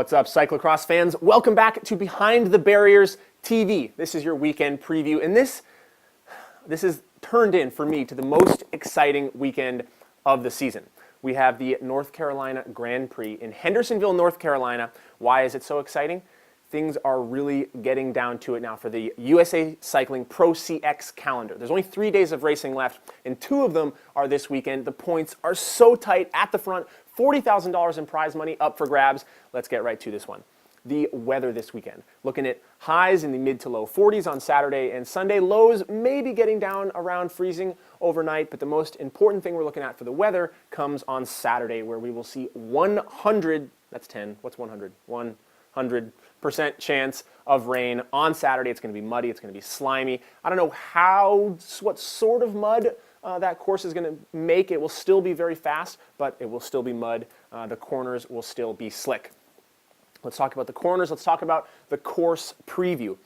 What's up, cyclocross fans? Welcome back to Behind the Barriers TV. This is your weekend preview, and this is turned in for me to the most exciting weekend of the season. We have the North Carolina Grand Prix in Hendersonville, North Carolina. Why is it so exciting? Things are really getting down to it now for the USA Cycling Pro CX calendar. There's only 3 days of racing left, and 2 of them are this weekend. The points are so tight at the front. $40,000 in prize money up for grabs. Let's get right to this one. The weather this weekend. Looking at highs in the mid to low 40s on Saturday and Sunday. Lows maybe getting down around freezing overnight, but the most important thing we're looking at for the weather comes on Saturday, where we will see 100, that's 10, what's 100? 100% chance of rain on Saturday. It's going to be muddy, it's going to be slimy. I don't know what sort of mud that course is going to make. It will still be very fast, but it will still be mud. The corners will still be slick. Let's talk about the corners. Let's talk about the course preview.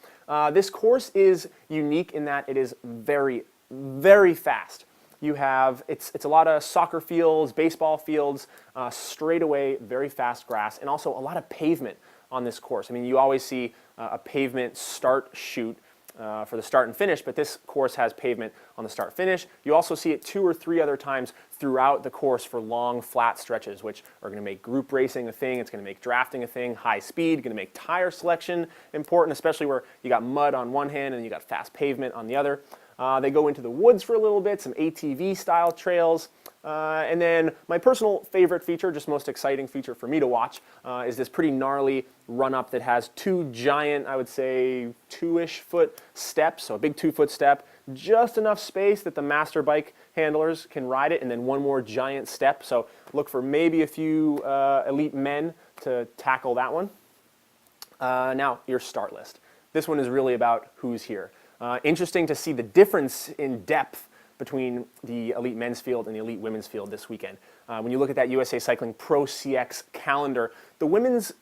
This course is unique in that it is very, very fast. You have, it's a lot of soccer fields, baseball fields, straightaway, very fast grass, and also a lot of pavement on this course. I mean, you always see a pavement start shoot for the start and finish, but this course has pavement on the start finish. You also see it 2 or 3 other times throughout the course for long flat stretches, which are going to make group racing a thing. It's going to make drafting a thing, high speed, going to make tire selection important, especially where you got mud on one hand and you got fast pavement on the other. They go into the woods for a little bit, some ATV style trails. And then my personal favorite feature, just most exciting feature for me to watch, is this pretty gnarly run-up that has 2 giant, I would say 2-ish foot steps, so a big 2-foot step, just enough space that the master bike handlers can ride it, and then 1 more giant step. So look for maybe a few elite men to tackle that one. Now, your start list. This one is really about who's here. Interesting to see the difference in depth between the elite men's field and the elite women's field this weekend. When you look at that USA Cycling Pro CX calendar, the women's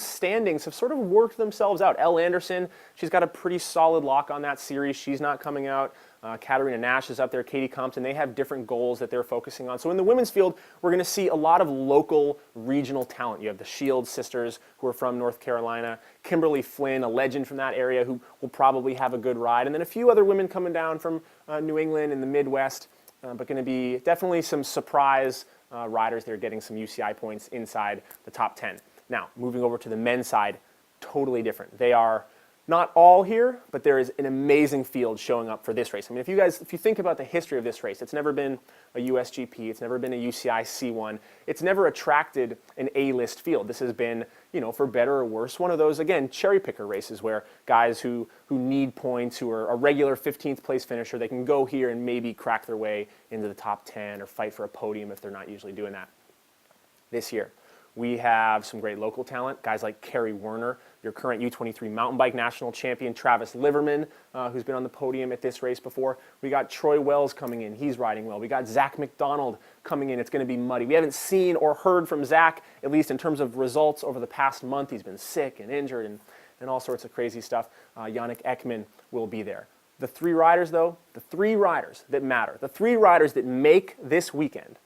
standings have sort of worked themselves out. Elle Anderson, she's got a pretty solid lock on that series. She's not coming out. Katarina Nash is up there, Katie Compton. They have different goals that they're focusing on. So in the women's field, we're going to see a lot of local regional talent. You have the Shields sisters, who are from North Carolina, Kimberly Flynn, a legend from that area, who will probably have a good ride, and then a few other women coming down from New England and the Midwest, but going to be definitely some surprise riders that are getting some UCI points inside the top 10. Now, moving over to the men's side, totally different. They are not all here, but there is an amazing field showing up for this race. I mean, if you think about the history of this race, it's never been a USGP, it's never been a UCI C1, it's never attracted an A-list field. This has been, you know, for better or worse, one of those, again, cherry picker races where guys who need points, who are a regular 15th place finisher, they can go here and maybe crack their way into the top 10 or fight for a podium if they're not usually doing that. This year, we have some great local talent, guys like Kerry Werner, your current U23 mountain bike national champion, Travis Liverman, who's been on the podium at this race before. We got Troy Wells coming in. He's riding well. We got Zach McDonald coming in. It's going to be muddy. We haven't seen or heard from Zach, at least in terms of results over the past month. He's been sick and injured and all sorts of crazy stuff. Yannick Ekman will be there. The 3 riders, though, the 3 riders that matter, the 3 riders that make this weekend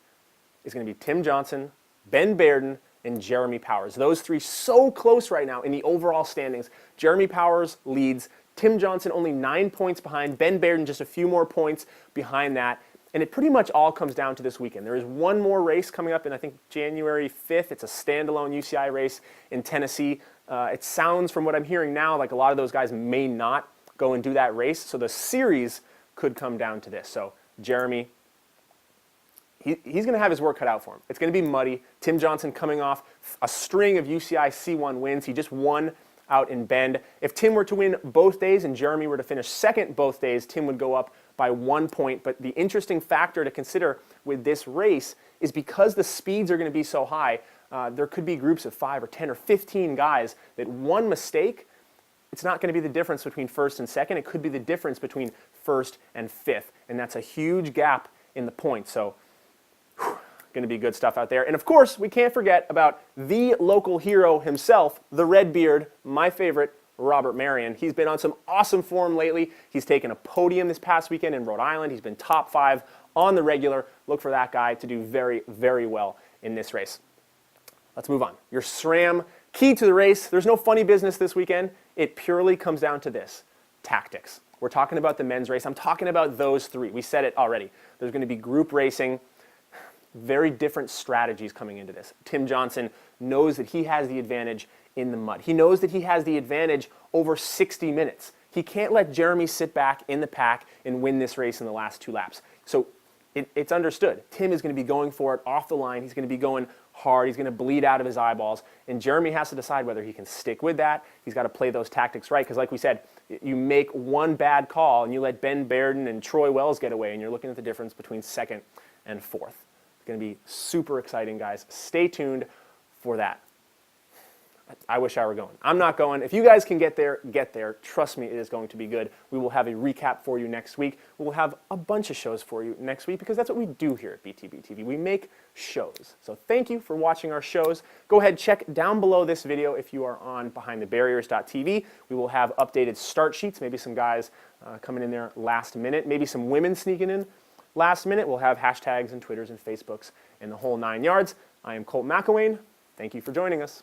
is going to be Tim Johnson, Ben Bearden, and Jeremy Powers. Those 3 so close right now in the overall standings. Jeremy Powers leads. Tim Johnson only 9 points behind. Ben Bearden just a few more points behind that. And it pretty much all comes down to this weekend. There is one more race coming up in, I think, January 5th. It's a standalone UCI race in Tennessee. It sounds, from what I'm hearing now, like a lot of those guys may not go and do that race. So the series could come down to this. So Jeremy, he's going to have his work cut out for him. It's going to be muddy. Tim Johnson coming off a string of UCI C1 wins. He just won out in Bend. If Tim were to win both days and Jeremy were to finish second both days, Tim would go up by 1 point. But the interesting factor to consider with this race is because the speeds are going to be so high, there could be groups of 5 or 10 or 15 guys that one mistake, it's not going to be the difference between first and second. It could be the difference between first and fifth. And that's a huge gap in the points. So going to be good stuff out there. And of course, we can't forget about the local hero himself, the Redbeard, my favorite, Robert Marion. He's been on some awesome form lately. He's taken a podium this past weekend in Rhode Island. He's been top 5 on the regular. Look for that guy to do very, very well in this race. Let's move on. Your SRAM Key to the race, there's no funny business this weekend. It purely comes down to this, tactics. We're talking about the men's race. I'm talking about those three. We said it already. There's going to be group racing, very different strategies coming into this. Tim Johnson knows that he has the advantage in the mud. He knows that he has the advantage over 60 minutes. He can't let Jeremy sit back in the pack and win this race in the last 2 laps. So it's understood. Tim is going to be going for it off the line. He's going to be going hard. He's going to bleed out of his eyeballs. And Jeremy has to decide whether he can stick with that. He's got to play those tactics right. Because like we said, you make one bad call and you let Ben Bairden and Troy Wells get away, and you're looking at the difference between second and fourth. It's going to be super exciting, guys. Stay tuned for that. I wish I were going. I'm not going. If you guys can get there, get there. Trust me, it is going to be good. We will have a recap for you next week. We will have a bunch of shows for you next week because that's what we do here at BTB TV. We make shows. So thank you for watching our shows. Go ahead, check down below this video if you are on BehindTheBarriers.tv. We will have updated start sheets, maybe some guys coming in there last minute, maybe some women sneaking in last minute. We'll have hashtags and Twitters and Facebooks and the whole 9 yards. I am Colt McElwain. Thank you for joining us.